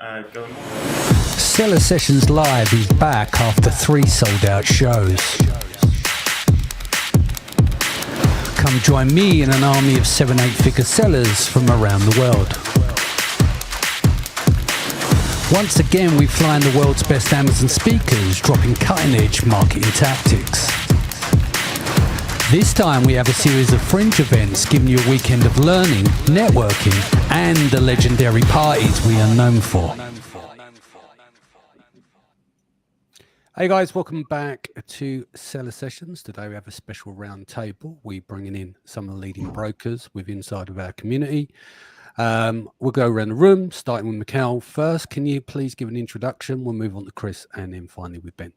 Going on. Seller Sessions Live is back after 3 sold-out shows. Come join me and an army of 7-8-figure sellers from around the world. Once again, we fly in the world's best Amazon speakers, dropping cutting-edge marketing tactics. This time we have a series of fringe events giving you a weekend of learning, networking, and the legendary parties we are known for. Hey guys, welcome back to Seller Sessions. Today we have a special roundtable. We're bringing in some of the leading brokers within inside of our community. We'll go around the room, starting with Michal first. Can you please give an introduction? We'll move on to Chris and then finally with Ben.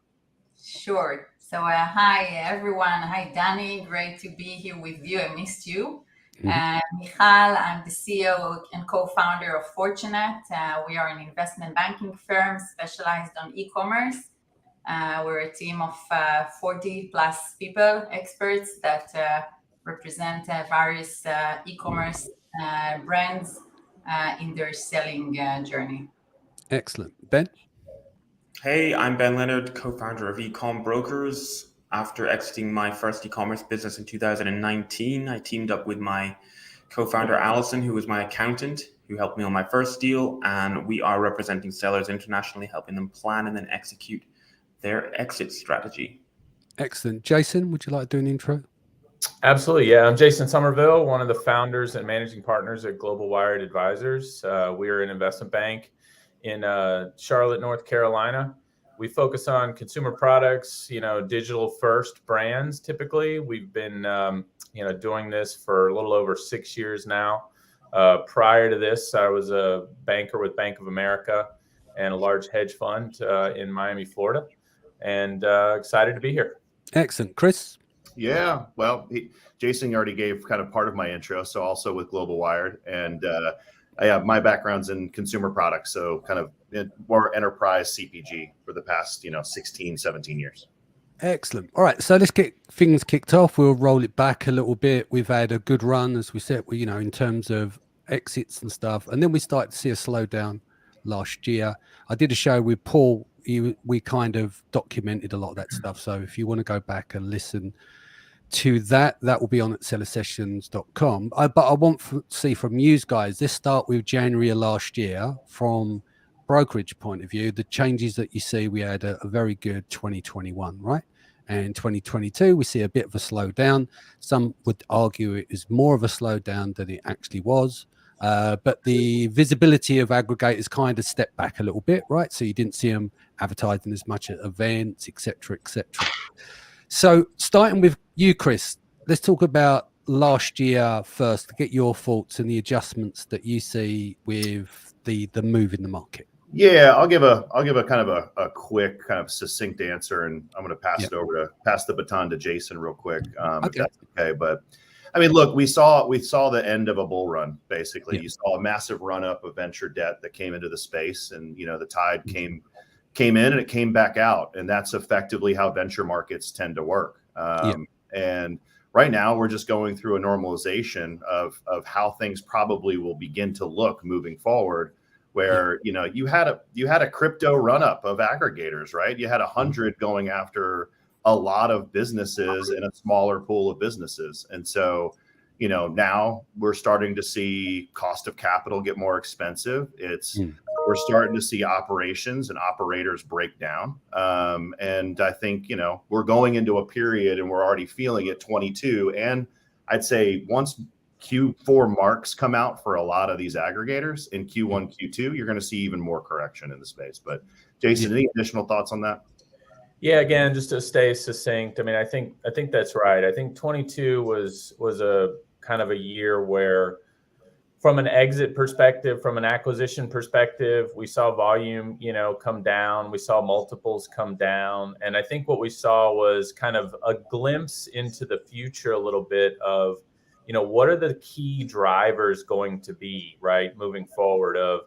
Sure. So hi everyone. Hi Danny. Great to be here with you. I missed you. Michal, I'm the CEO and co-founder of Fortunet. We are an investment banking firm specialized on e-commerce. We're a team of 40 plus people, experts that represent various e-commerce brands in their selling journey. Excellent. Ben? Hey, I'm Ben Leonard, co-founder of Ecom Brokers. After exiting my first e-commerce business in 2019, I teamed up with my co-founder Allison, who was my accountant, who helped me on my first deal, and we are representing sellers internationally, helping them plan and then execute their exit strategy. Excellent. Jason, would you like to do an intro? Absolutely. Yeah. I'm Jason Somerville, one of the founders and managing partners at Global Wired Advisors. We are an investment bank in Charlotte, North Carolina. We focus on consumer products, digital first brands. Typically, we've been, doing this for a little over 6 years now. Prior to this, I was a banker with Bank of America and a large hedge fund in Miami, Florida, and excited to be here. Excellent. Chris? Yeah, well, Jason already gave kind of part of my intro, so also with Global Wired, and my background's in consumer products, so kind of more enterprise CPG for the past 16, 17 years. Excellent. All right, so let's get things kicked off. We'll roll it back a little bit. We've had a good run, as we said, in terms of exits and stuff, and then we started to see a slowdown last year. I did a show with Paul. We kind of documented a lot of that stuff, so if you want to go back and listen to that will be on at sellersessions.com. But I want to see from you guys, let's start with January of last year. From brokerage point of view, the changes that you see, we had a very good 2021, right? And 2022, we see a bit of a slowdown. Some would argue it is more of a slowdown than it actually was. But the visibility of aggregators kind of stepped back a little bit, right? So you didn't see them advertising as much at events, etc., etc. So starting with you, Chris, let's talk about last year first to get your thoughts and the adjustments that you see with the move in the market. Yeah, I'll give a kind of a quick, kind of succinct answer, and I'm going to pass the baton to Jason real quick, if that's okay. But I mean, look, we saw the end of a bull run. Basically, You saw a massive run up of venture debt that came into the space, and the tide came in and it came back out, and that's effectively how venture markets tend to work. And right now we're just going through a normalization of how things probably will begin to look moving forward, where you had a crypto run up of aggregators, right? You had 100 going after a lot of businesses in a smaller pool of businesses, and so now we're starting to see cost of capital get more expensive. We're starting to see operations and operators break down. And I think, we're going into a period, and we're already feeling it 22. And I'd say once Q4 marks come out for a lot of these aggregators in Q1, Q2, you're going to see even more correction in the space. But Jason, any additional thoughts on that? Yeah, again, just to stay succinct, I mean, I think that's right. I think 22 was a kind of a year where, from an exit perspective, from an acquisition perspective, we saw volume, come down. We saw multiples come down. And I think what we saw was kind of a glimpse into the future a little bit of, what are the key drivers going to be, right, moving forward of,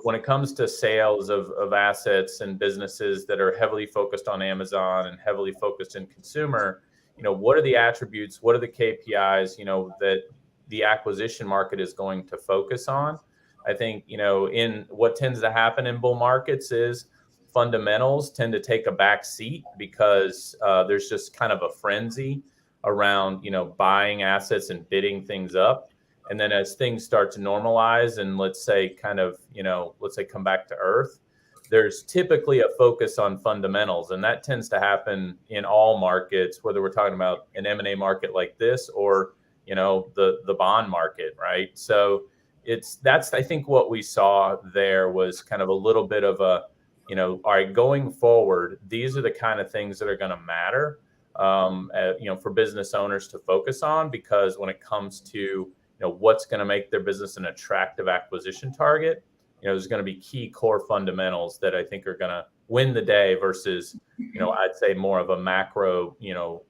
when it comes to sales of assets and businesses that are heavily focused on Amazon and heavily focused in consumer, what are the attributes, what are the KPIs, that the acquisition market is going to focus on I think, in what tends to happen in bull markets is fundamentals tend to take a back seat because there's just kind of a frenzy around, buying assets and bidding things up. And then as things start to normalize and let's say come back to earth, there's typically a focus on fundamentals. And that tends to happen in all markets, whether we're talking about an M&A market like this or, the bond market, right? So that's I think what we saw there was kind of a little bit of a, all right, going forward, these are the kind of things that are going to matter, for business owners to focus on, because when it comes to, what's going to make their business an attractive acquisition target, there's going to be key core fundamentals that I think are going to win the day versus, I'd say more of a macro,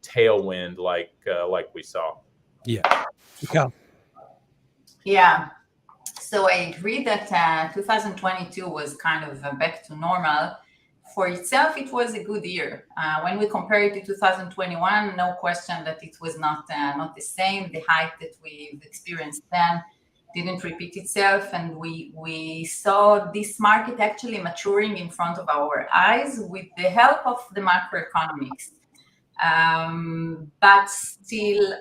tailwind like we saw. Yeah. Yeah. So I agree that 2022 was kind of back to normal. For itself, it was a good year. When we compare it to 2021, no question that it was not the same. The hype that we've experienced then didn't repeat itself, and we saw this market actually maturing in front of our eyes with the help of the macroeconomics. But still,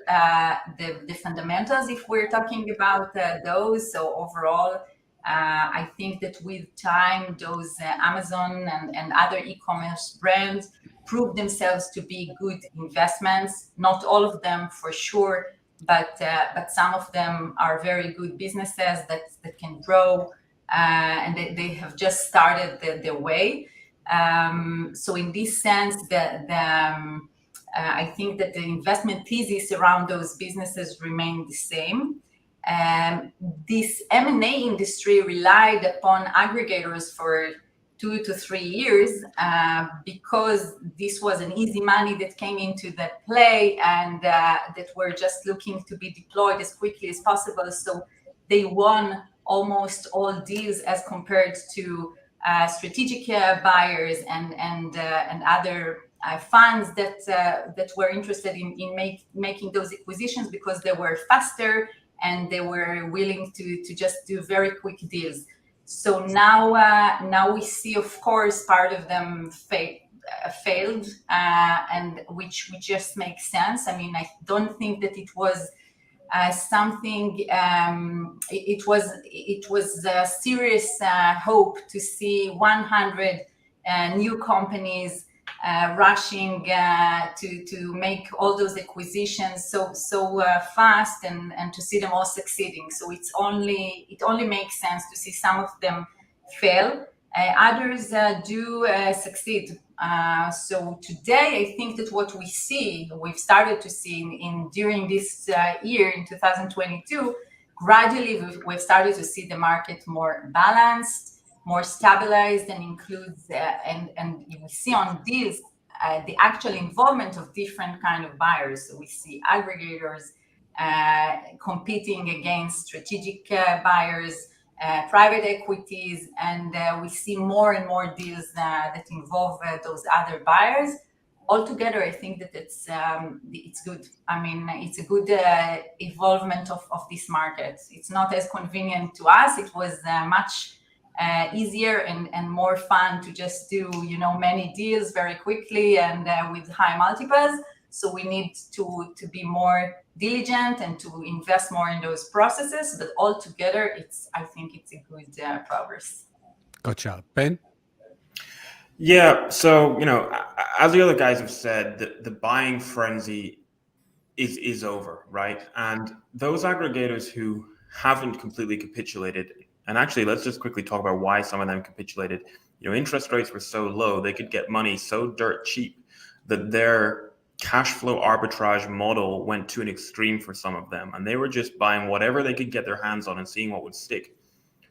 the fundamentals, if we're talking about those, so overall, I think that with time, those Amazon and other e-commerce brands proved themselves to be good investments. Not all of them for sure, but some of them are very good businesses that can grow, and they have just started their way. So in this sense, I think that the investment thesis around those businesses remain the same. This M&A industry relied upon aggregators for 2 to 3 years because this was an easy money that came into the play and that were just looking to be deployed as quickly as possible. So they won almost all deals as compared to strategic buyers and other funds that were interested in making those acquisitions because they were faster and they were willing to just do very quick deals. So now we see, of course, part of them failed, and which just makes sense. I mean, I don't think that it was something. It was a serious hope to see 100 new companies rushing to make all those acquisitions so fast and to see them all succeeding. So it only makes sense to see some of them fail. Others do succeed. So today, I think that what we've started to see during this year in 2022, gradually we've started to see the market more balanced, more stabilized, and includes and you see on deals the actual involvement of different kind of buyers. So we see aggregators competing against strategic buyers, private equities, and we see more and more deals that involve those other buyers. Altogether, I think that it's good. I mean, it's a good evolvement of this market. It's not as convenient to us. It was much easier and more fun to just do many deals very quickly and with high multiples. So we need to be more diligent and to invest more in those processes. But altogether, I think it's a good progress. Gotcha. Ben? Yeah. So as the other guys have said, the buying frenzy is over, right? And those aggregators who haven't completely capitulated. And actually, let's just quickly talk about why some of them capitulated. Interest rates were so low, they could get money so dirt cheap that their cash flow arbitrage model went to an extreme for some of them. And they were just buying whatever they could get their hands on and seeing what would stick.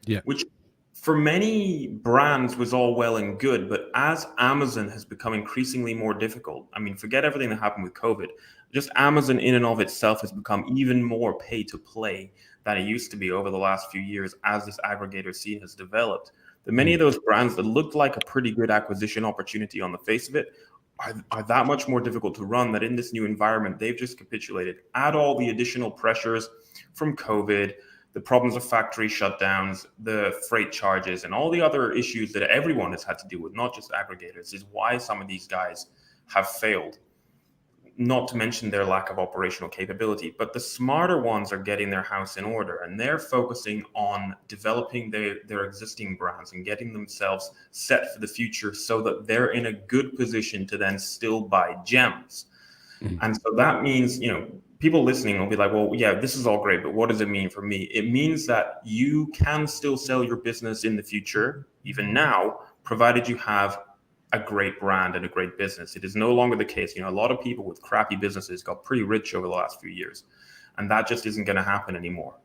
Yeah. Which for many brands was all well and good. But as Amazon has become increasingly more difficult, I mean, forget everything that happened with COVID. Just Amazon in and of itself has become even more pay to play than it used to be over the last few years as this aggregator scene has developed. That many of those brands that looked like a pretty good acquisition opportunity on the face of it are that much more difficult to run, that in this new environment, they've just capitulated. Add all the additional pressures from COVID, the problems of factory shutdowns, the freight charges, and all the other issues that everyone has had to deal with, not just aggregators, is why some of these guys have failed. Not to mention their lack of operational capability. But the smarter ones are getting their house in order, and they're focusing on developing their existing brands and getting themselves set for the future so that they're in a good position to then still buy gems. And so that means, people listening will be like, well, yeah, this is all great, but what does it mean for me? It means that you can still sell your business in the future, even now, provided you have a great brand and a great business. It is no longer the case. A lot of people with crappy businesses got pretty rich over the last few years, and that just isn't going to happen anymore.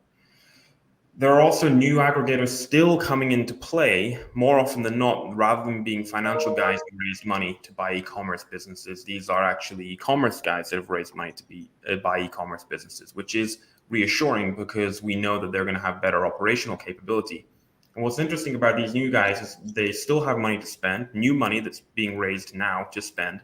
There are also new aggregators still coming into play more often than not. Rather than being financial guys who raised money to buy e-commerce businesses, these are actually e-commerce guys that have raised money to buy e-commerce businesses, which is reassuring because we know that they're going to have better operational capability. And what's interesting about these new guys is they still have money to spend, new money that's being raised now to spend.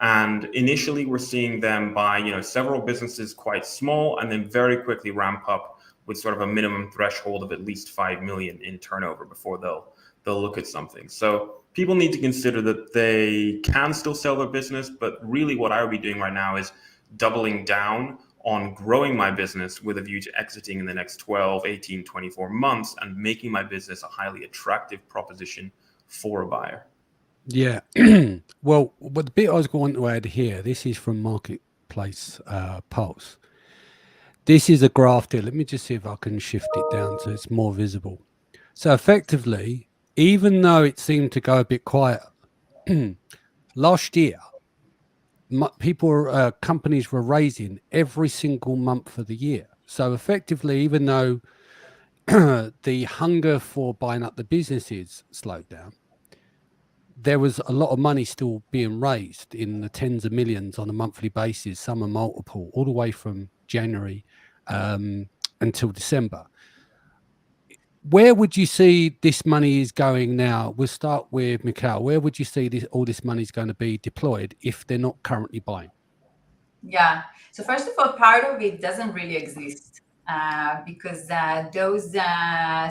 And initially we're seeing them buy, several businesses quite small and then very quickly ramp up with sort of a minimum threshold of at least 5 million in turnover before they'll look at something. So people need to consider that they can still sell their business, but really what I would be doing right now is doubling down on growing my business with a view to exiting in the next 12, 18, 24 months and making my business a highly attractive proposition for a buyer. Yeah. Well, the bit I was going to add here, this is from Marketplace Pulse. This is a graph here. Let me just see if I can shift it down so it's more visible. So effectively, even though it seemed to go a bit quiet last year, companies were raising every single month of the year. So effectively, even though the hunger for buying up the businesses slowed down, there was a lot of money still being raised in the tens of millions on a monthly basis, some are multiple, all the way from January until December. Where would you see this money is going now? We'll start with Michal. Where would you see all this money is going to be deployed if they're not currently buying? Yeah. So first of all, part of it doesn't really exist because those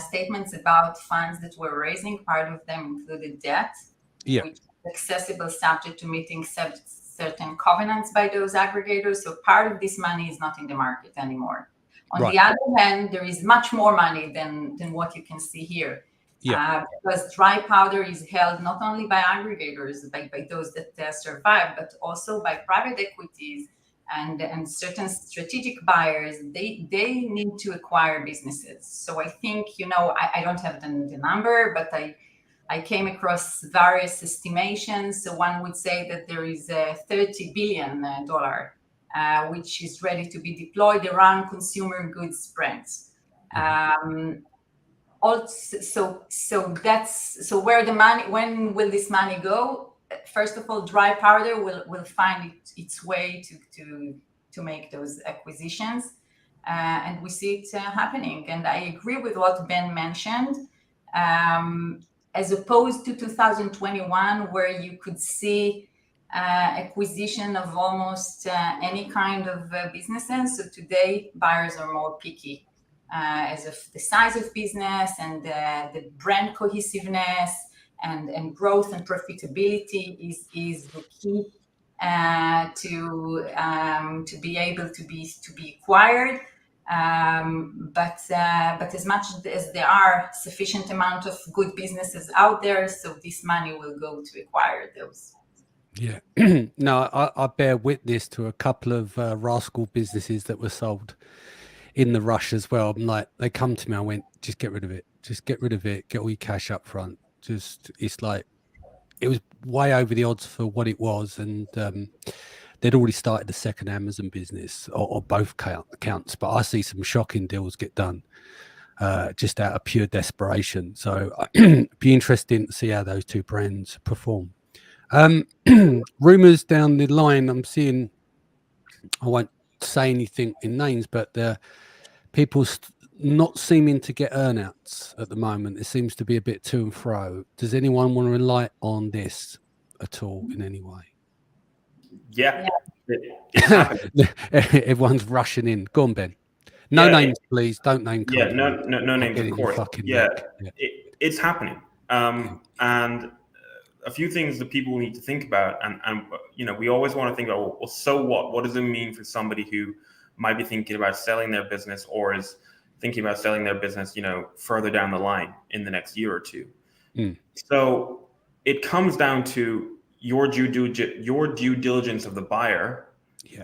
statements about funds that we're raising, part of them included debt, which is accessible subject to meeting certain covenants by those aggregators. So part of this money is not in the market anymore. On the other hand, there is much more money than what you can see here. Because dry powder is held not only by aggregators, by those that survive, but also by private equities and certain strategic buyers. They need to acquire businesses. So I think, I don't have the number, but I came across various estimations. So one would say that there is a $30 billion, which is ready to be deployed around consumer goods brands. Also, so where the money, when will this money go? First of all, dry powder will find its way to make those acquisitions, and we see it happening. And I agree with what Ben mentioned. As opposed to 2021, where you could see acquisition of almost any kind of businesses. So today, buyers are more picky as of the size of business and the brand cohesiveness and growth and profitability is the key to be able to be acquired. But as much as there are sufficient amount of good businesses out there, so this money will go to acquire those. Yeah. No, I bear witness to a couple of rascal businesses that were sold in the rush as well. I'm like, they come to me, I went, just get rid of it. Just get rid of it. Get all your cash up front. It's like, it was way over the odds for what it was. And they'd already started the second Amazon business or both accounts. But I see some shocking deals get done just out of pure desperation. So it'd be interesting to see how those two brands perform. Rumors down the line, I'm seeing, I won't say anything in names, but people not seeming to get earnouts at the moment. It seems to be a bit to and fro. Does anyone want to rely on this at all in any way? Yeah. Everyone's rushing in. Go on, Ben. No Yeah, names, please. Don't name Yeah, companies. no names, Get of it in your course. fucking Yeah, neck. Yeah. it's happening. And a few things that people need to think about, and we always want to think about, well, so what? What does it mean for somebody who might be thinking about selling their business or is thinking about selling their business, further down the line in the next year or two? So it comes down to your due diligence of the buyer,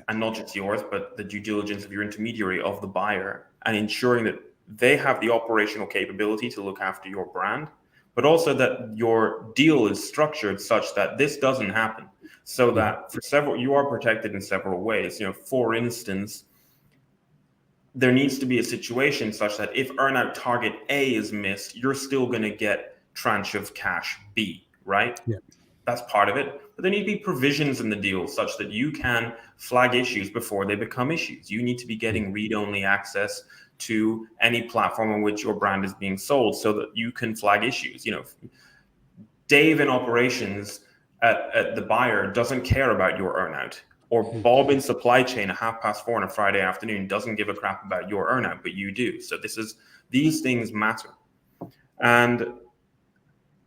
and not just yours, but the due diligence of your intermediary of the buyer, and ensuring that they have the operational capability to look after your brand, but also that your deal is structured such that this doesn't happen, so that you are protected in several ways. For instance, there needs to be a situation such that if earnout target A is missed, you're still going to get tranche of cash B, right? Yeah. That's part of it. But there need to be provisions in the deal such that you can flag issues before they become issues. You need to be getting read-only access to any platform on which your brand is being sold so that you can flag issues. Dave in operations at the buyer doesn't care about your earnout, or Bob in supply chain at 4:30 on a Friday afternoon doesn't give a crap about your earnout, but you do. So these things matter. And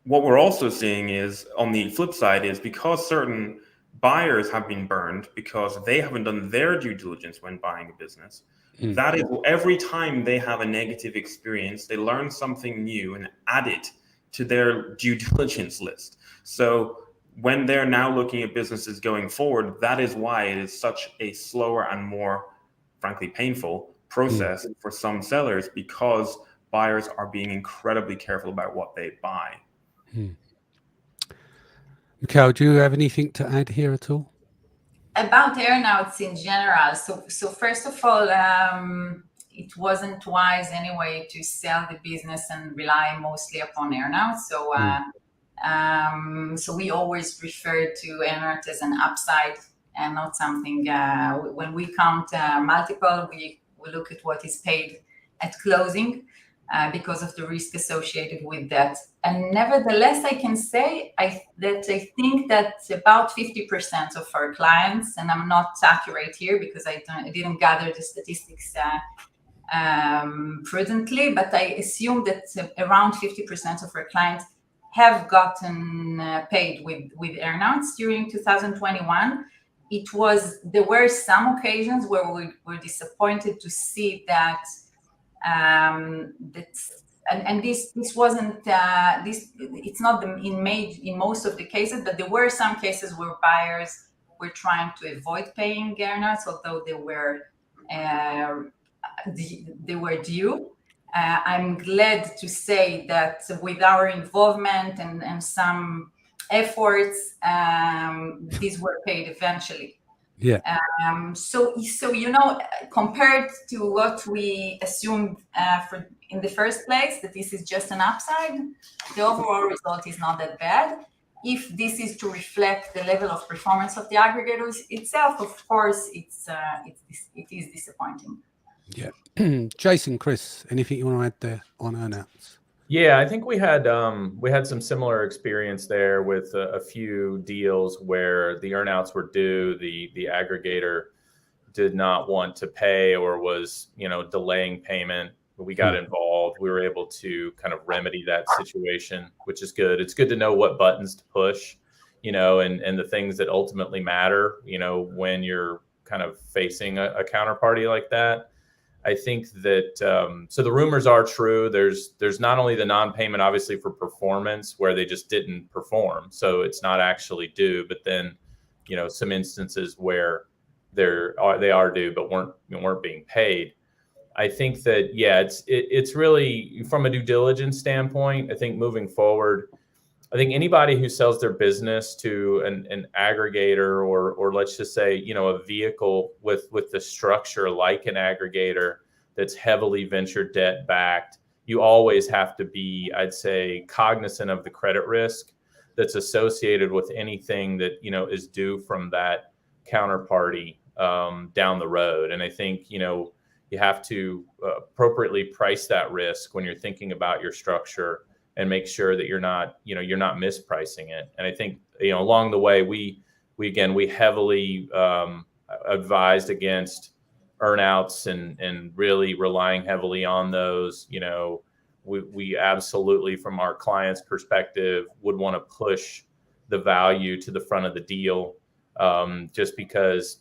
what we're also seeing is, on the flip side, is because certain buyers have been burned because they haven't done their due diligence when buying a business, that is, every time they have a negative experience, they learn something new and add it to their due diligence list. So when they're now looking at businesses going forward, that is why it is such a slower and more, frankly, painful process for some sellers, because buyers are being incredibly careful about what they buy. Michal, do you have anything to add here at all? About earnouts in general. So first of all, it wasn't wise anyway to sell the business and rely mostly upon earnouts. So we always refer to earnout as an upside and not something. When we count multiple, we look at what is paid at closing. Because of the risk associated with that. And nevertheless, I can say I think that about 50% of our clients, and I'm not accurate here because I didn't gather the statistics prudently, but I assume that around 50% of our clients have gotten paid with earnouts during 2021. There were some occasions where we were disappointed to see that. This wasn't it's not in most of the cases, but there were some cases where buyers were trying to avoid paying earnouts, although they were due. I'm glad to say that with our involvement and some efforts, these were paid eventually. Yeah. So compared to what we assumed in the first place, that this is just an upside, the overall result is not that bad. If this is to reflect the level of performance of the aggregators itself, of course, it is disappointing. Yeah. Jason, Chris, anything you want to add there on earnouts? Yeah, I think we had some similar experience there with a few deals where the earnouts were due. The aggregator did not want to pay or was delaying payment. We got involved. We were able to kind of remedy that situation, which is good. It's good to know what buttons to push, and the things that ultimately matter, when you're kind of facing a counterparty like that. I think that so the rumors are true. There's not only the non-payment, obviously, for performance where they just didn't perform, so it's not actually due. But then, some instances where they are due but weren't being paid. I think that it's really from a due diligence standpoint. I think moving forward, I think anybody who sells their business to an aggregator or let's just say, a vehicle with the structure like an aggregator that's heavily venture debt backed, you always have to be, I'd say, cognizant of the credit risk that's associated with anything that, is due from that counterparty down the road. And I think, you have to appropriately price that risk when you're thinking about your structure and make sure that you're not mispricing it. And I think, along the way, we heavily advised against earnouts and really relying heavily on those. We absolutely, from our client's perspective, would want to push the value to the front of the deal, just because,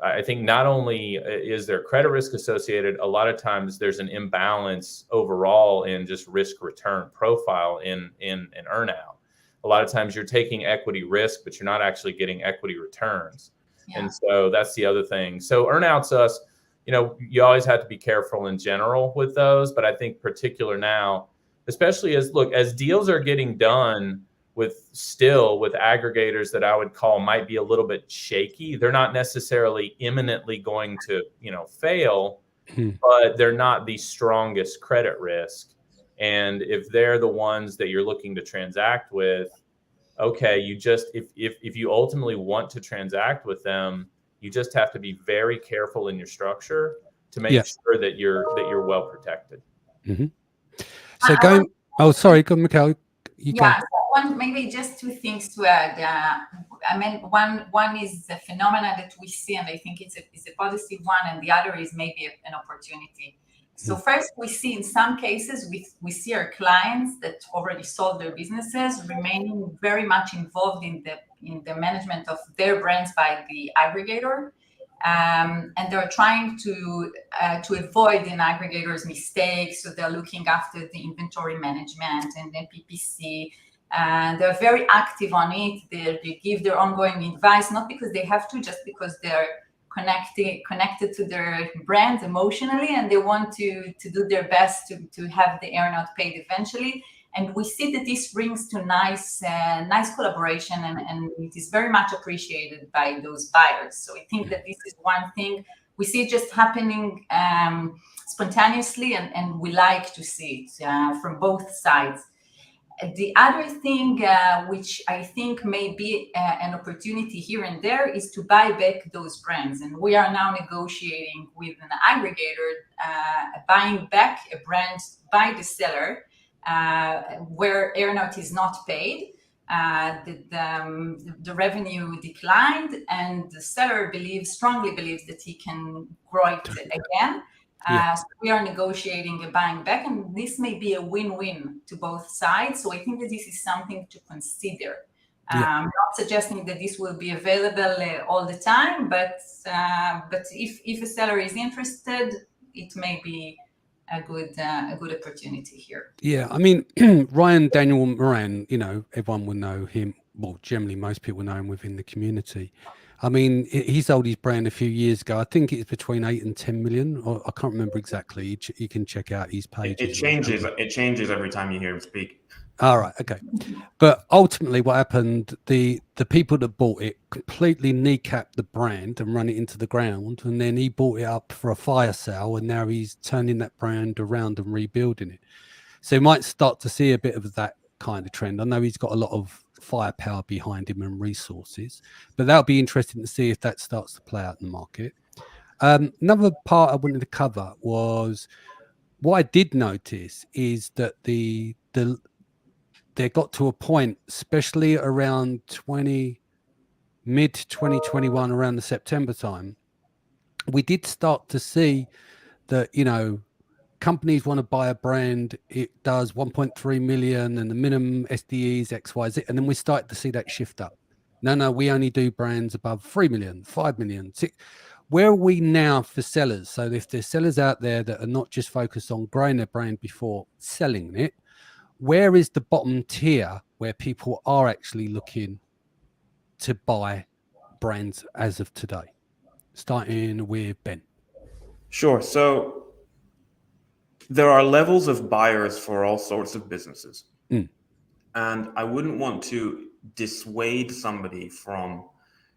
I think not only is there credit risk associated, a lot of times there's an imbalance overall in just risk return profile in an earnout. A lot of times you're taking equity risk, but you're not actually getting equity returns. Yeah. And so that's the other thing. So earnouts, you always have to be careful in general with those, but I think particular now, especially as deals are getting done with aggregators that I would call might be a little bit shaky. They're not necessarily imminently going to, fail, but they're not the strongest credit risk. And if they're the ones that you're looking to transact with, okay, if you ultimately want to transact with them, you just have to be very careful in your structure to make sure that you're well protected. Mm-hmm. So going, sorry, go, Michal. Maybe just two things to add. One is the phenomena that we see, and I think it's a positive one, and the other is maybe an opportunity. So first, we see in some cases, we see our clients that already sold their businesses remaining very much involved in the management of their brands by the aggregator. And they're trying to avoid an aggregator's mistakes. So they're looking after the inventory management and the PPC. And they're very active on it. They give their ongoing advice, not because they have to, just because they're connected to their brands emotionally, and they want to do their best to have the earnout paid eventually. And we see that this brings to nice collaboration, and it is very much appreciated by those buyers. So I think that this is one thing. We see it just happening spontaneously, and we like to see it from both sides. The other thing, which I think may be an opportunity here and there, is to buy back those brands. And we are now negotiating with an aggregator, buying back a brand by the seller, where earnout is not paid. The revenue declined, and the seller strongly believes that he can grow it again. So we are negotiating a buying back, and this may be a win-win to both sides. So I think that this is something to consider. I'm not suggesting that this will be available all the time, but if a seller is interested, it may be a good opportunity here. Yeah, I mean, Ryan Daniel Moran, everyone will know him. Well, generally, most people know him within the community. I mean, he sold his brand a few years ago. I think it's between 8 and 10 million, or I can't remember exactly. You can check out his page. It changes every time you hear him speak. All right, okay. But ultimately, what happened? The people that bought it completely kneecapped the brand and run it into the ground, and then he bought it up for a fire sale, and now he's turning that brand around and rebuilding it. So you might start to see a bit of that kind of trend. I know he's got a lot of firepower behind him and resources, but that'll be interesting to see if that starts to play out in the market. Another part I wanted to cover was what I did notice is that they got to a point, especially around mid 2021, around the September time, we did start to see that, companies want to buy a brand, it does 1.3 million and the minimum SDE is XYZ. And then we started to see that shift up. No, we only do brands above 3 million, 5 million, 6. Where are we now for sellers? So if there's sellers out there that are not just focused on growing their brand before selling it, where is the bottom tier where people are actually looking to buy brands as of today? Starting with Ben. Sure. So there are levels of buyers for all sorts of businesses. And I wouldn't want to dissuade somebody from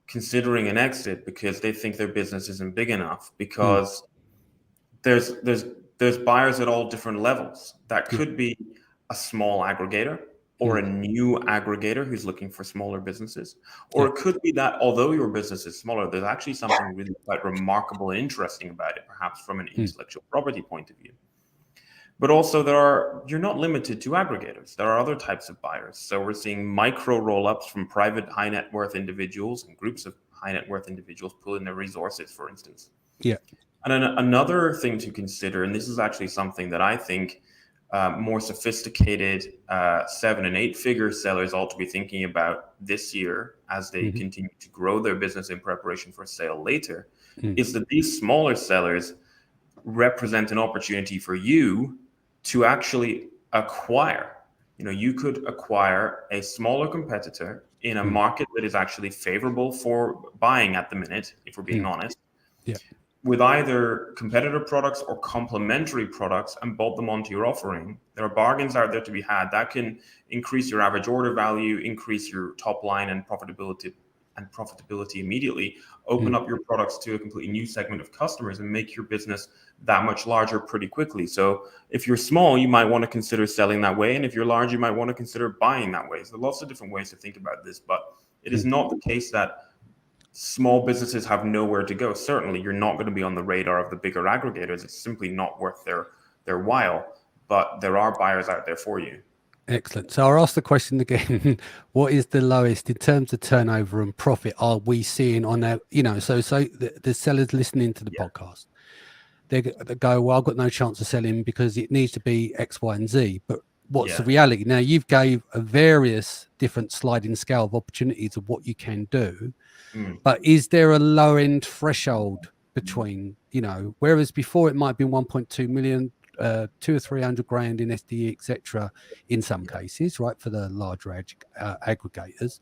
considering an exit because they think their business isn't big enough, because there's buyers at all different levels. That could be a small aggregator or a new aggregator who's looking for smaller businesses. Or it could be that although your business is smaller, there's actually something really quite remarkable and interesting about it, perhaps from an intellectual property point of view. But also you're not limited to aggregators. There are other types of buyers. So we're seeing micro roll-ups from private high net worth individuals and groups of high net worth individuals pull in their resources, for instance. And then another thing to consider, and this is actually something that I think more sophisticated 7 and 8 figure sellers ought to be thinking about this year as they continue to grow their business in preparation for sale later, is that these smaller sellers represent an opportunity for you to actually acquire. You could acquire a smaller competitor in a market that is actually favorable for buying at the minute, if we're being honest. Yeah. With either competitor products or complementary products, and bolt them onto your offering. There are bargains out there to be had that can increase your average order value, increase your top line and profitability immediately, open up your products to a completely new segment of customers, and make your business that much larger pretty quickly. So if you're small, you might want to consider selling that way, and if you're large, you might want to consider buying that way. So lots of different ways to think about this, but it is not the case that small businesses have nowhere to go. Certainly, you're not going to be on the radar of the bigger aggregators. It's simply not worth their while, but there are buyers out there for you. Excellent. So I'll ask the question again. What is the lowest in terms of turnover and profit are we seeing on our, so the sellers listening to the podcast, they go, well, I've got no chance of selling because it needs to be X, Y, and Z. But what's the reality? Now, you've gave a various different sliding scale of opportunities of what you can do. But is there a low end threshold between, whereas before it might have been 1.2 million, 200 or 300 grand in SDE, etc. in some cases, right, for the larger aggregators.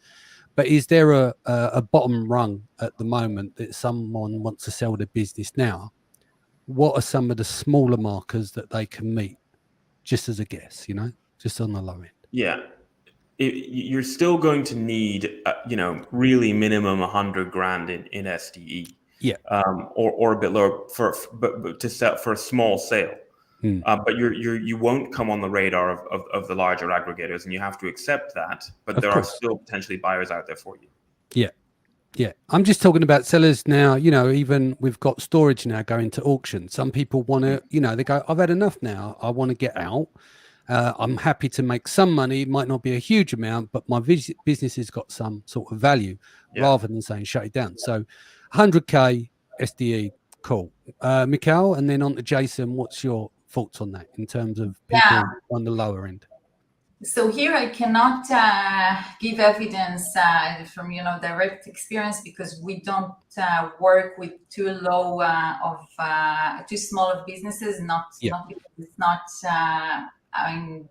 But is there a bottom rung at the moment that someone wants to sell their business now? What are some of the smaller markers that they can meet, just as a guess, just on the low end? Yeah. You're still going to need, really minimum 100 grand in SDE, or a bit lower but to sell for a small sale. But you won't come on the radar of the larger aggregators, and you have to accept that. But there are still potentially buyers out there for you. Yeah. I'm just talking about sellers now. Even we've got storage now going to auction. Some people want to, they go, I've had enough now. I want to get out. I'm happy to make some money. It might not be a huge amount, but my business has got some sort of value rather than saying shut it down. So 100K SDE, cool. Michal, and then on to Jason. What's your thoughts on that in terms of people on the lower end? So here I cannot give evidence from direct experience, because we don't work with too low too small of businesses. Not because it's not.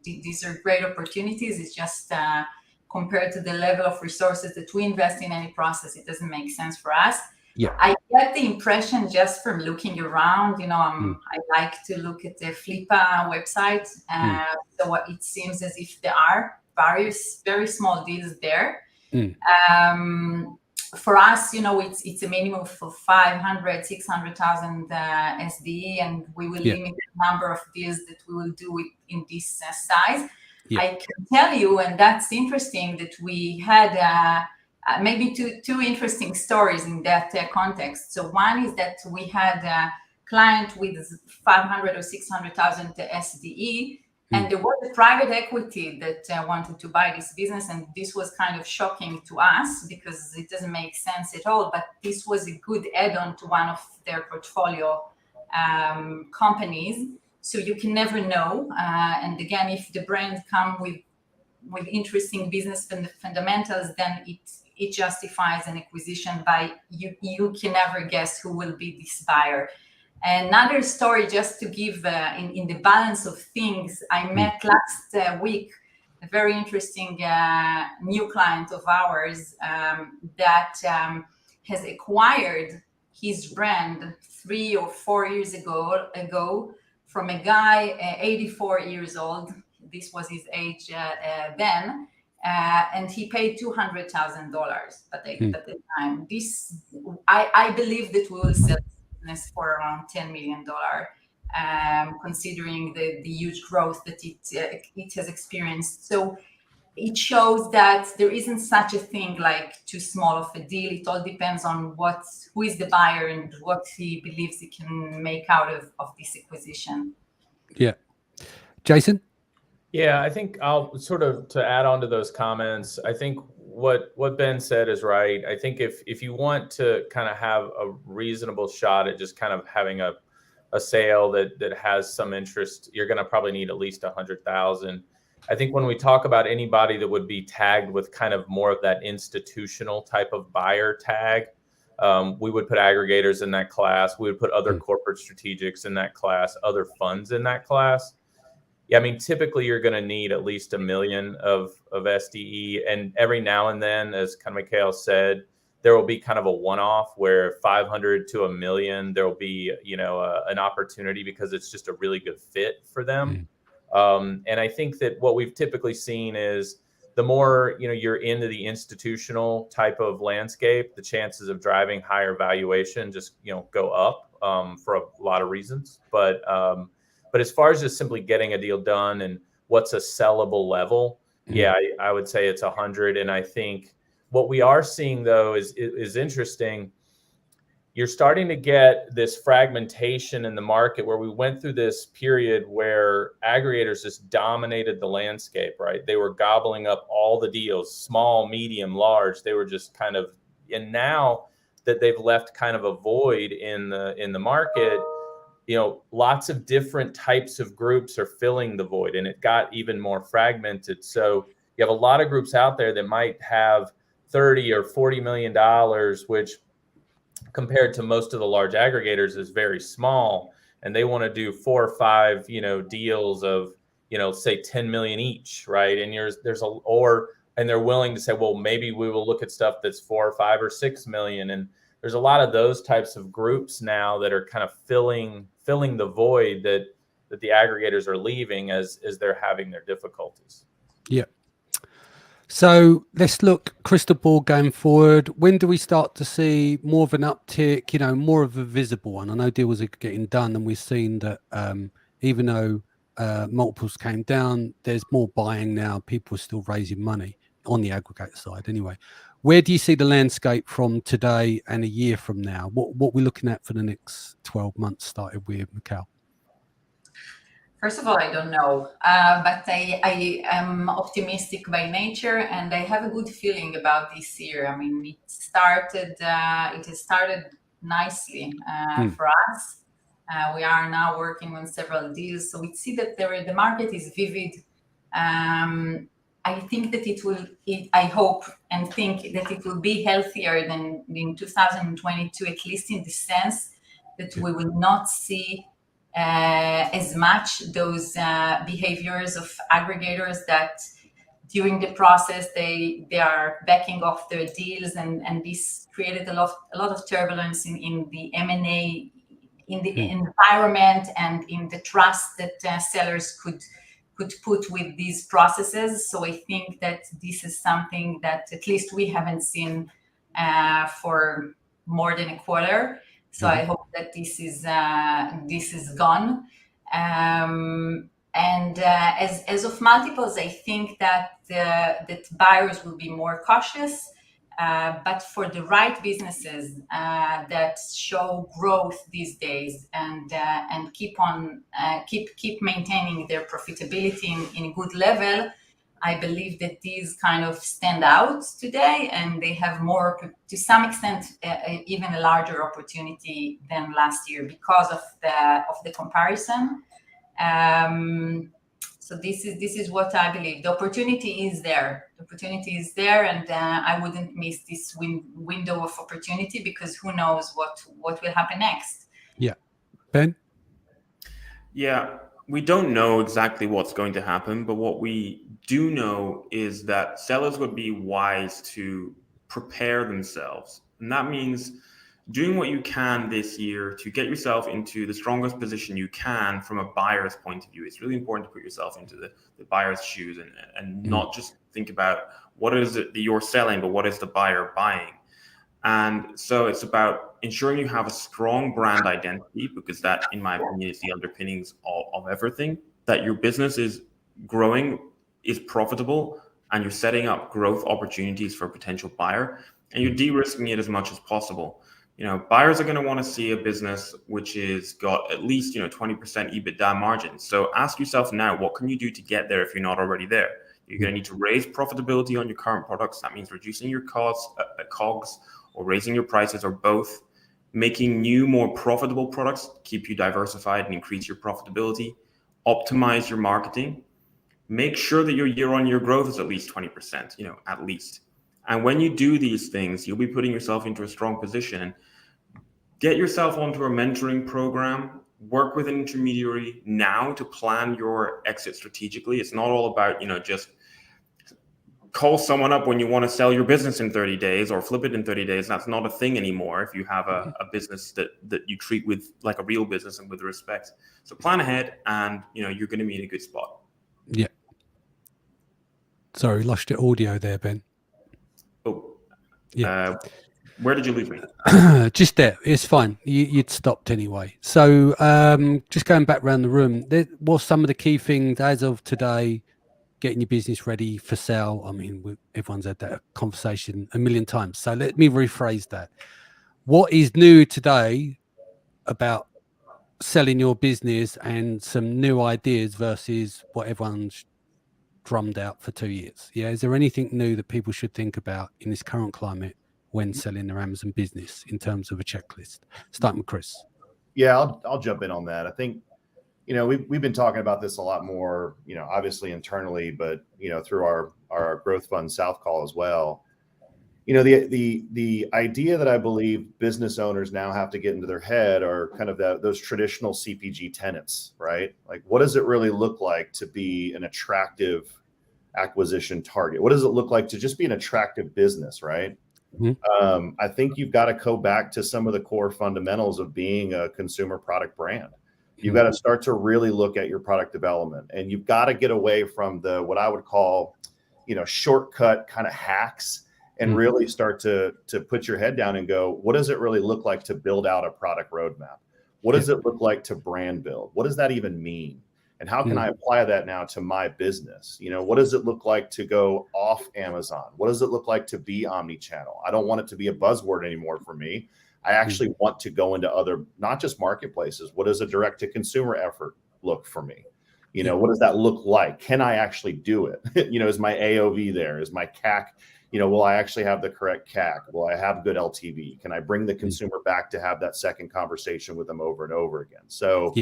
These are great opportunities. It's just compared to the level of resources that we invest in any process, it doesn't make sense for us. I get the impression just from looking around, I like to look at the Flippa website. So it seems as if there are various very small deals there. For us, it's a minimum of 500, 600,000 SDE, and we will limit the number of deals that we will do in this size. I can tell you, and that's interesting, that we had maybe two interesting stories in that context. So one is that we had a client with 500 or 600,000 SDE, and there was a private equity that wanted to buy this business, and this was kind of shocking to us because it doesn't make sense at all. But this was a good add-on to one of their portfolio companies. So you can never know. And again, if the brand come with interesting business fundamentals, then it justifies an acquisition by you can never guess who will be this buyer. Another story, just to give in the balance of things, I met last week a very interesting new client of ours that has acquired his brand 3 or 4 years ago from a guy 84 years old. This was his age then. And he paid $200,000 at the time. I believe that we will sell business for around $10 million, considering the huge growth that it has experienced. So it shows that there isn't such a thing like too small of a deal. It all depends on who is the buyer and what he believes he can make out of this acquisition. Yeah. Jason? Yeah, I think I'll sort of to add on to those comments. I think what Ben said is right. I think if you want to kind of have a reasonable shot at just kind of having a sale that has some interest, you're going to probably need at least 100,000. I think when we talk about anybody that would be tagged with kind of more of that institutional type of buyer tag, we would put aggregators in that class. We would put other corporate strategics in that class, other funds in that class. Yeah, I mean, typically you're going to need at least $1 million of SDE, and every now and then, as kind of Michal said, there will be kind of a one-off where 500 to $1 million, there will be, you know, an opportunity because it's just a really good fit for them. And I think that what we've typically seen is the more, you know, you're into the institutional type of landscape, the chances of driving higher valuation just, you know, go up for a lot of reasons. But as far as just simply getting a deal done and what's a sellable level, yeah, I would say it's 100. And I think what we are seeing, though, is interesting. You're starting to get this fragmentation in the market where we went through this period where aggregators just dominated the landscape, right? They were gobbling up all the deals, small, medium, large. They were just kind of, and now that they've left kind of a void in the market, you know, lots of different types of groups are filling the void, and it got even more fragmented. So you have a lot of groups out there that might have 30 or $40 million, which compared to most of the large aggregators is very small, and they want to do 4 or 5, you know, deals of, you know, say 10 million each, right? And and they're willing to say, well, maybe we will look at stuff that's 4 or 5 or 6 million. And there's a lot of those types of groups now that are kind of filling the void that the aggregators are leaving as they're having their difficulties. Yeah. So let's look crystal ball going forward. When do we start to see more of an uptick, you know, more of a visible one? I know deals are getting done, and we've seen that even though multiples came down, there's more buying now. People are still raising money on the aggregator side anyway. Where do you see the landscape from today and a year from now? What we're looking at for the next 12 months, started with Michal? First of all, I don't know, but I am optimistic by nature, and I have a good feeling about this year. I mean, it has started nicely for us. We are now working on several deals, so we see that the market is vivid. I think that I hope and think that it will be healthier than in 2022, at least in the sense that we will not see as much those behaviors of aggregators that during the process they are backing off their deals, and this created a lot of turbulence in the M&A, in the environment, and in the trust that sellers could put with these processes. So I think that this is something that at least we haven't seen for more than a quarter. So I hope that this is gone. And as of multiples, I think that that buyers will be more cautious. But for the right businesses that show growth these days and keep maintaining their profitability in a good level, I believe that these kind of stand out today, and they have more, to some extent, even a larger opportunity than last year because of the comparison. So this is what I believe. The opportunity is there. And I wouldn't miss this window of opportunity, because who knows what will happen next. Yeah. Ben? Yeah, we don't know exactly what's going to happen, but what we do know is that sellers would be wise to prepare themselves. And that means doing what you can this year to get yourself into the strongest position you can from a buyer's point of view. It's really important to put yourself into the buyer's shoes and not just think about what is it that you're selling, but what is the buyer buying. And so it's about ensuring you have a strong brand identity, because that, in my opinion, is the underpinnings of everything, that your business is growing, is profitable, and you're setting up growth opportunities for a potential buyer, and you're de-risking it as much as possible. You know, buyers are going to want to see a business which is got at least, 20% EBITDA margins. So ask yourself now, what can you do to get there if you're not already there? You're going to need to raise profitability on your current products. That means reducing your costs, COGS, or raising your prices, or both. Making new, more profitable products, keep you diversified and increase your profitability. Optimize your marketing. Make sure that your year-on-year growth is at least 20%, at least. And when you do these things, you'll be putting yourself into a strong position. Get yourself onto a mentoring program. Work with an intermediary now to plan your exit strategically. It's not all about, just call someone up when you want to sell your business in 30 days or flip it in 30 days. That's not a thing anymore if you have a business that you treat with like a real business and with respect. So plan ahead, and you're going to be in a good spot. Yeah. Sorry, lost your audio there, Ben. Oh, yeah. Where did you lose me? Just there. It's fine. You'd stopped anyway. So just going back around the room, what's some of the key things as of today, getting your business ready for sale? I mean, everyone's had that conversation a million times. So let me rephrase that. What is new today about selling your business and some new ideas versus what everyone's drummed out for 2 years? Yeah. Is there anything new that people should think about in this current climate when selling their Amazon business in terms of a checklist? Starting with Chris. Yeah, I'll jump in on that. I think, we've been talking about this a lot more, obviously internally, but, through our growth fund South Call as well. The idea that I believe business owners now have to get into their head are kind of those traditional CPG tenets, right? Like, what does it really look like to be an attractive acquisition target? What does it look like to just be an attractive business, right? Mm-hmm. I think you've got to go back to some of the core fundamentals of being a consumer product brand. You've got to start to really look at your product development, and you've got to get away from what I would call, shortcut kind of hacks, and really start to put your head down and go, what does it really look like to build out a product roadmap? What does it look like to brand build? What does that even mean? And how can I apply that now to my business? What does it look like to go off Amazon? What does it look like to be omni-channel? I don't want it to be a buzzword anymore for me. I actually want to go into other, not just marketplaces. What does a direct to consumer effort look for me? What does that look like? Can I actually do it? Is my AOV there? Is my CAC, will I actually have the correct CAC? Will I have good LTV? Can I bring the consumer back to have that second conversation with them over and over again? So,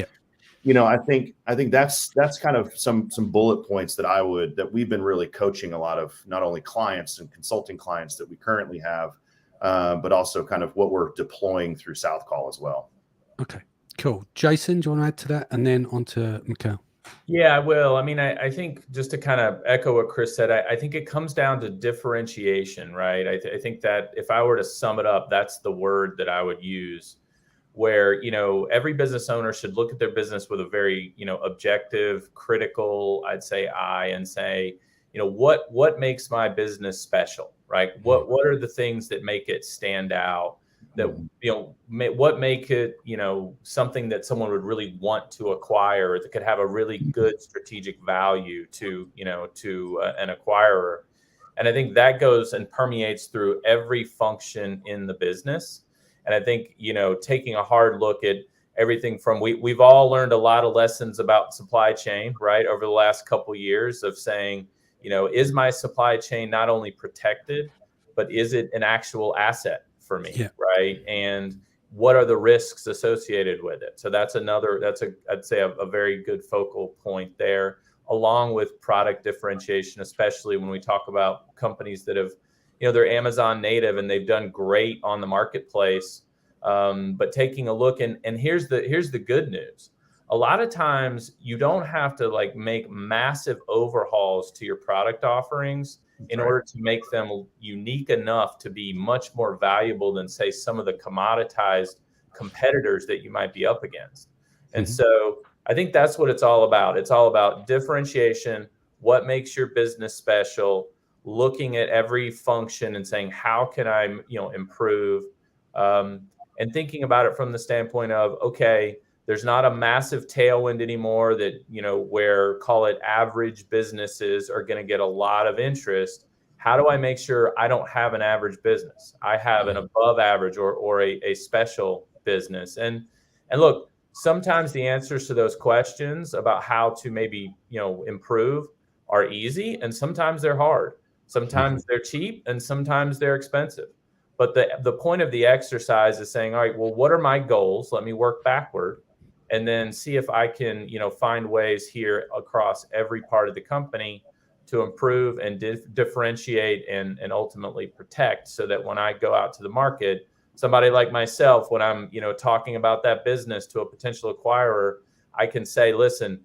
I think that's kind of some bullet points that we've been really coaching a lot of not only clients and consulting clients that we currently have, but also kind of what we're deploying through South Call as well. Okay, cool. Jason, do you want to add to that? And then on to Michal. Yeah, I will. I mean, I think just to kind of echo what Chris said, I think it comes down to differentiation, right? I think that if I were to sum it up, that's the word that I would use, where, every business owner should look at their business with a very, objective, critical, I'd say, eye, and say, what makes my business special, right? What are the things that make it stand out, that, what make it, something that someone would really want to acquire, that could have a really good strategic value to an acquirer. And I think that goes and permeates through every function in the business. And I think, taking a hard look at everything from, we've all learned a lot of lessons about supply chain, right, over the last couple of years of saying, is my supply chain not only protected, but is it an actual asset for me, right? And what are the risks associated with it? So I'd say a very good focal point there, along with product differentiation, especially when we talk about companies that have, they're Amazon native and they've done great on the marketplace. But taking a look, and here's the good news. A lot of times you don't have to make massive overhauls to your product offerings in order to make them unique enough to be much more valuable than, say, some of the commoditized competitors that you might be up against. And so I think that's what it's all about. It's all about differentiation, what makes your business special, looking at every function and saying, how can I, improve, and thinking about it from the standpoint of, okay, there's not a massive tailwind anymore that, where, call it, average businesses are going to get a lot of interest. How do I make sure I don't have an average business? I have an above average or a special business. And look, sometimes the answers to those questions about how to maybe, improve are easy and sometimes they're hard. Sometimes they're cheap and sometimes they're expensive. But the point of the exercise is saying, all right, well, what are my goals? Let me work backward and then see if I can, find ways here across every part of the company to improve and differentiate and ultimately protect, so that when I go out to the market, somebody like myself, when I'm, talking about that business to a potential acquirer, I can say, listen,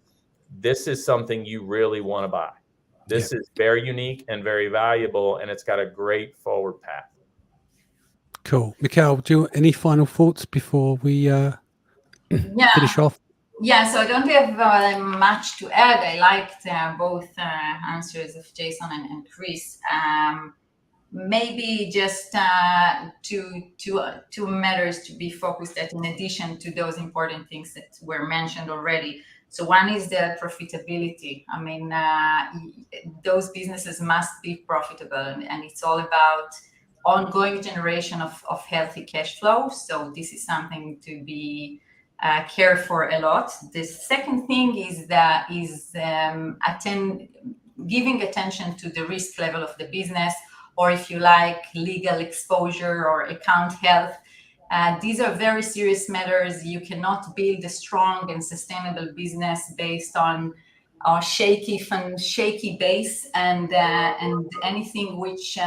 this is something you really want to buy. This is very unique and very valuable, and it's got a great forward path. Cool. Michal, do you any final thoughts before we finish off? Yeah, so I don't have much to add. I liked both answers of Jason and Chris. Maybe just two matters to be focused at, in addition to those important things that were mentioned already. So one is the profitability. I mean, those businesses must be profitable, and it's all about ongoing generation of healthy cash flow. So this is something to be cared for a lot. The second thing is giving attention to the risk level of the business, or if you like, legal exposure or account health. These are very serious matters. You cannot build a strong and sustainable business based on a shaky base, and anything which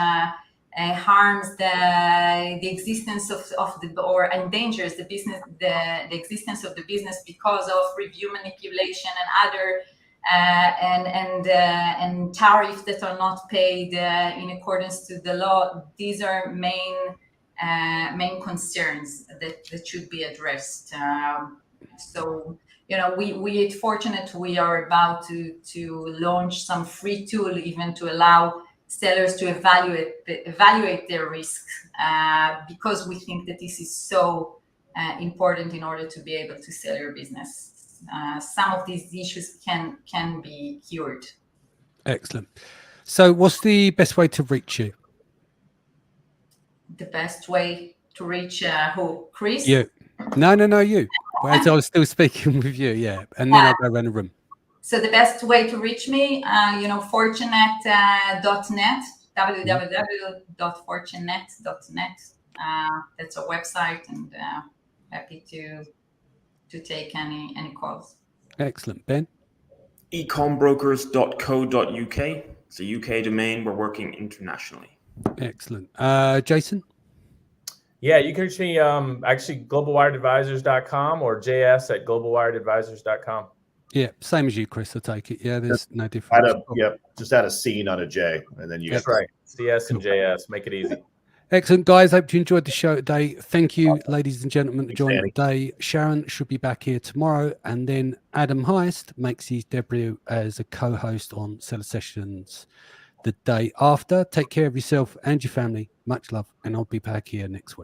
harms the existence of the, or endangers the business, the existence of the business because of review manipulation and other and tariffs that are not paid in accordance to the law. These are main concerns that should be addressed. So, we at Fortunet, we are about to launch some free tool even to allow sellers to evaluate their risks, because we think that this is so important in order to be able to sell your business. Some of these issues can be cured. Excellent. So what's the best way to reach you? The best way to reach who? Chris? You. No, you. As I was still speaking with you, yeah. And then I'll go around the room. So the best way to reach me, Fortunet.net, www.fortunet.net. That's our website, and happy to take any calls. Excellent. Ben? ecombrokers.co.uk. It's a UK domain. We're working internationally. Excellent. Jason? Yeah, you can reach me actually globalwiredadvisors.com or js@globalwiredadvisors.com. Yeah, same as you, Chris. I take it. Yeah, there's no difference. Just add a C, not a J, and then you. That's right. CS and JS. Make it easy. Excellent, guys. Hope you enjoyed the show today. Thank you, ladies and gentlemen, for joining today. Sharon should be back here tomorrow, and then Adam Heist makes his debut as a co-host on Seller Sessions the day after. Take care of yourself and your family. Much love, and I'll be back here next week.